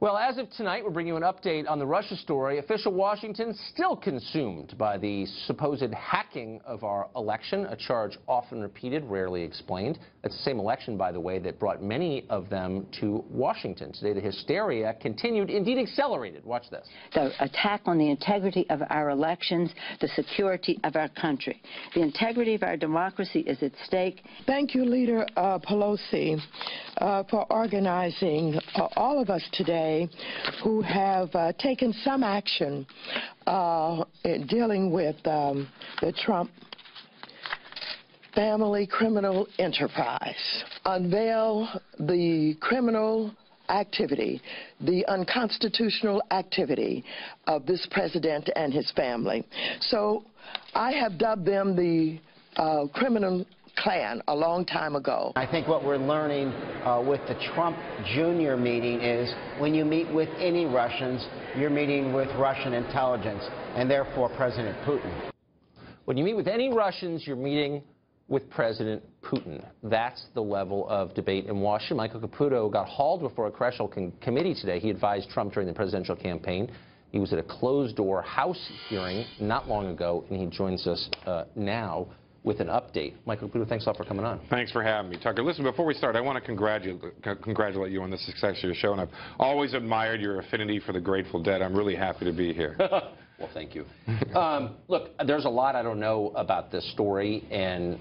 Well, as of tonight, we're bringing you an update on the Russia story. Official Washington still consumed by the supposed hacking of our election, a charge often repeated, rarely explained. It's the same election, by the way, that brought many of them to Washington. Today, the hysteria continued, indeed accelerated. Watch this. The attack on the integrity of our elections, the security of our country. The integrity of our democracy is at stake. Thank you, Leader Pelosi, for organizing all of us today who have taken some action in dealing with the Trump family criminal enterprise. Unveil the criminal activity, the unconstitutional activity of this president and his family. So I have dubbed them the criminal Klan a long time ago. I think what we're learning with the Trump Jr. meeting is when you meet with any Russians, you're meeting with Russian intelligence and therefore President Putin. When you meet with any Russians, you're meeting with President Putin. That's the level of debate in Washington. Michael Caputo got hauled before a congressional committee today. He advised Trump during the presidential campaign. He was at a closed-door House hearing not long ago, and he joins us now with an update. Michael Caputo, thanks a lot for coming on. Thanks for having me, Tucker. Listen, before we start, I want to congratulate you on the success of your show, and I've always admired your affinity for the Grateful Dead. I'm really happy to be here. Well, thank you. Look, there's a lot I don't know about this story, and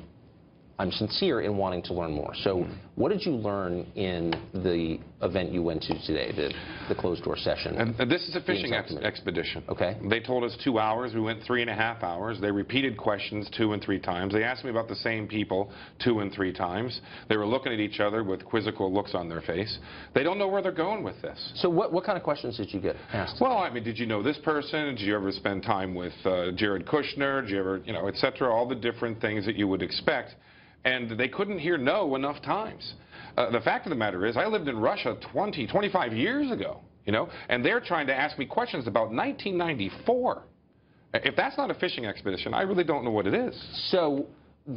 I'm sincere in wanting to learn more. So what did you learn in the event you went to today, the closed-door session? And this is a fishing expedition. Okay. They told us 2 hours. We went 3.5 hours. They repeated questions 2 and 3 times. They asked me about the same people 2 and 3 times. They were looking at each other with quizzical looks on their face. They don't know where they're going with this. So what kind of questions did you get asked? Well, I mean, did you know this person? Did you ever spend time with Jared Kushner? Did you ever, you know, et cetera, all the different things that you would expect. And they couldn't hear no enough times. The fact of the matter is, I lived in Russia 25 years ago, you know, and they're trying to ask me questions about 1994. If that's not a fishing expedition, I really don't know what it is. So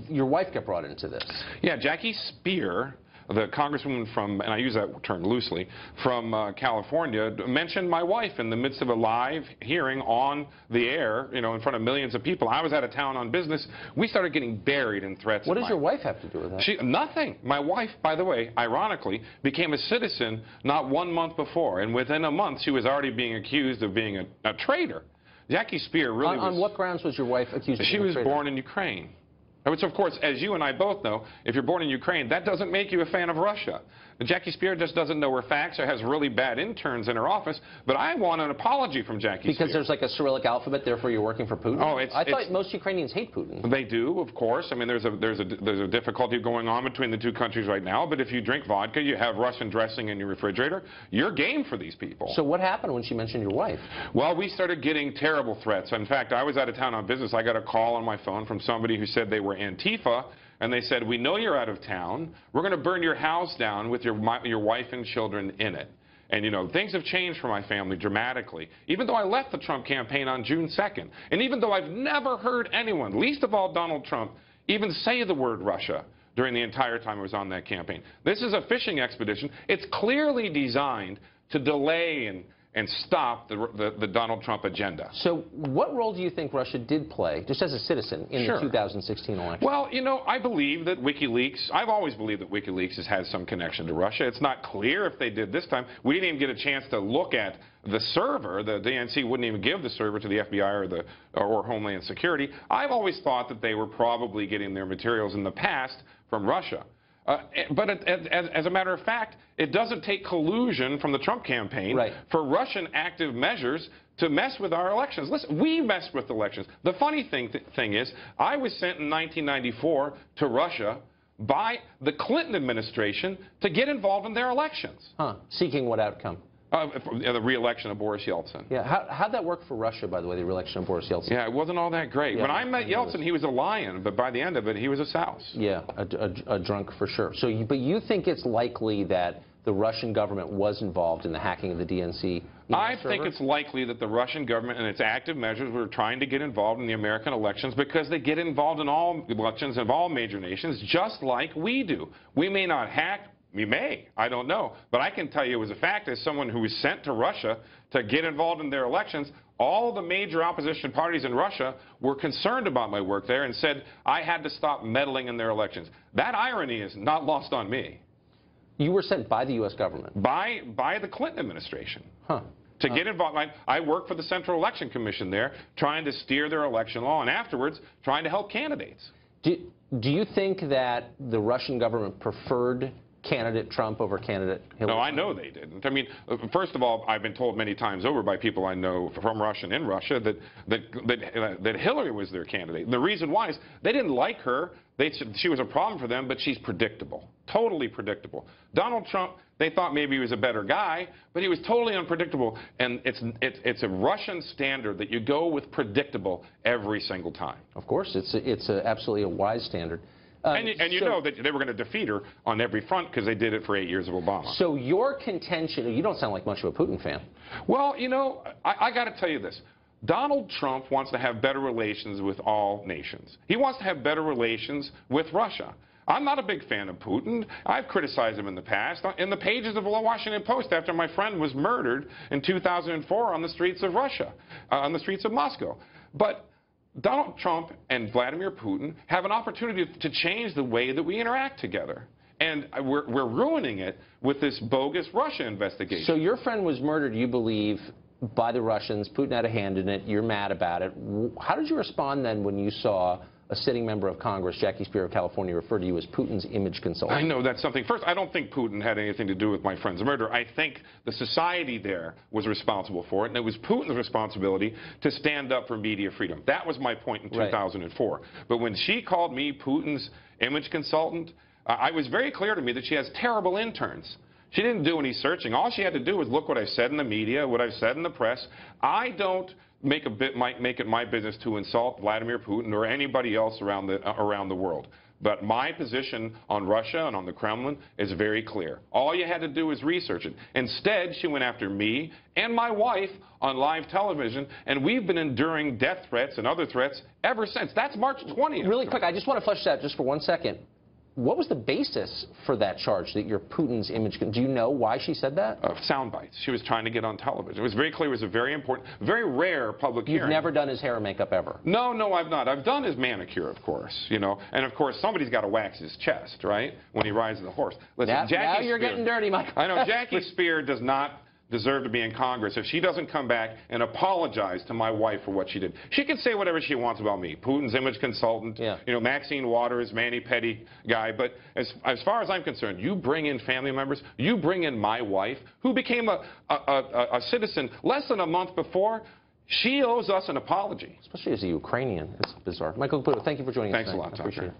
your wife got brought into this. Yeah, Jackie Speer, the congresswoman from, and I use that term loosely, from California, mentioned my wife in the midst of a live hearing on the air, you know, in front of millions of people. I was out of town on business. We started getting buried in threats. What does your wife have to do with that? Nothing. My wife, by the way, ironically, became a citizen not 1 month before, and within a month she was already being accused of being a traitor. Jackie Speer really was... On what grounds was your wife accused of being a traitor? She was born in Ukraine. Which, of course, as you and I both know, if you're born in Ukraine, that doesn't make you a fan of Russia. Jackie Speer just doesn't know her facts or has really bad interns in her office. But I want an apology from Jackie Speer. Because there's like a Cyrillic alphabet, therefore you're working for Putin? Oh, I thought most Ukrainians hate Putin. They do, of course. I mean, there's a difficulty going on between the two countries right now. But if you drink vodka, you have Russian dressing in your refrigerator, you're game for these people. So what happened when she mentioned your wife? Well, we started getting terrible threats. In fact, I was out of town on business. I got a call on my phone from somebody who said they were Antifa. And they said, we know you're out of town. We're going to burn your house down with your wife and children in it. And, you know, things have changed for my family dramatically. Even though I left the Trump campaign on June 2nd, and even though I've never heard anyone, least of all Donald Trump, even say the word Russia during the entire time I was on that campaign. This is a fishing expedition. It's clearly designed to delay and stop the Donald Trump agenda. So what role do you think Russia did play, just as a citizen, in the 2016 election? Well, you know, I believe that WikiLeaks, I've always believed that WikiLeaks has had some connection to Russia. It's not clear if they did this time. We didn't even get a chance to look at the server. The DNC wouldn't even give the server to the FBI or Homeland Security. I've always thought that they were probably getting their materials in the past from Russia. But as a matter of fact, it doesn't take collusion from the Trump campaign for Russian active measures to mess with our elections. Listen, we messed with elections. The funny thing is, I was sent in 1994 to Russia by the Clinton administration to get involved in their elections. Seeking what outcome? The re-election of Boris Yeltsin. Yeah, how'd that work for Russia, by the way, the re-election of Boris Yeltsin? Yeah, it wasn't all that great. Yeah, when I met Yeltsin, he was a lion, but by the end of it, he was a souse. Yeah, a drunk for sure. So, but you think it's likely that the Russian government was involved in the hacking of the DNC I think it's likely that the Russian government and its active measures were trying to get involved in the American elections because they get involved in all elections of all major nations, just like we do. We may not hack We may. I don't know. But I can tell you as a fact, as someone who was sent to Russia to get involved in their elections, all the major opposition parties in Russia were concerned about my work there and said I had to stop meddling in their elections. That irony is not lost on me. You were sent by the U.S. government? By the Clinton administration. Huh. To get involved. I worked for the Central Election Commission there, trying to steer their election law, and afterwards trying to help candidates. Do you think that the Russian government preferred candidate Trump over candidate Hillary? No, I know they didn't. I mean, first of all, I've been told many times over by people I know from Russia and in Russia that Hillary was their candidate. And the reason why is they didn't like her. They said she was a problem for them, but she's predictable, totally predictable. Donald Trump, they thought maybe he was a better guy, but he was totally unpredictable. And it's a Russian standard that you go with predictable every single time. Of course, it's absolutely a wise standard. And you know that they were going to defeat her on every front because they did it for 8 years of Obama. So your contention, you don't sound like much of a Putin fan. Well, you know, I got to tell you this. Donald Trump wants to have better relations with all nations. He wants to have better relations with Russia. I'm not a big fan of Putin. I've criticized him in the past. In the pages of the Washington Post after my friend was murdered in 2004 on the streets of Russia, on the streets of Moscow. But Donald Trump and Vladimir Putin have an opportunity to change the way that we interact together. And we're ruining it with this bogus Russia investigation. So your friend was murdered, you believe, by the Russians. Putin had a hand in it. You're mad about it. How did you respond then when you saw a sitting member of Congress, Jackie Speier of California, refer to you as Putin's image consultant? I know that's something. First, I don't think Putin had anything to do with my friend's murder. I think the society there was responsible for it, and it was Putin's responsibility to stand up for media freedom. That was my point in 2004. Right. But when she called me Putin's image consultant, it was very clear to me that she has terrible interns. She didn't do any searching. All she had to do was look what I've said in the media, what I've said in the press. I don't make it my business to insult Vladimir Putin or anybody else around the world. But my position on Russia and on the Kremlin is very clear. All you had to do was research it. Instead, she went after me and my wife on live television, and we've been enduring death threats and other threats ever since. That's March 20th. Really quick, I just want to flesh that just for 1 second. What was the basis for that charge, that you're Putin's image? Do you know why she said that? Sound bites. She was trying to get on television. It was very clear. It was a very important, very rare public hearing. You've never done his hair and makeup ever? No, I've not. I've done his manicure, of course, you know. And, of course, somebody's got to wax his chest, right, when he rides the horse. Listen, now you're getting dirty, Michael. I know. Jackie Speier does not deserve to be in Congress if she doesn't come back and apologize to my wife for what she did. She can say whatever she wants about me, Putin's image consultant, you know, Maxine Waters, Manny Petty guy, but as far as I'm concerned, you bring in family members, you bring in my wife, who became a citizen less than a month before. She owes us an apology. Especially as a Ukrainian. It's bizarre. Michael Caputo, thank you for joining us. Thanks a lot, Tom. I appreciate it.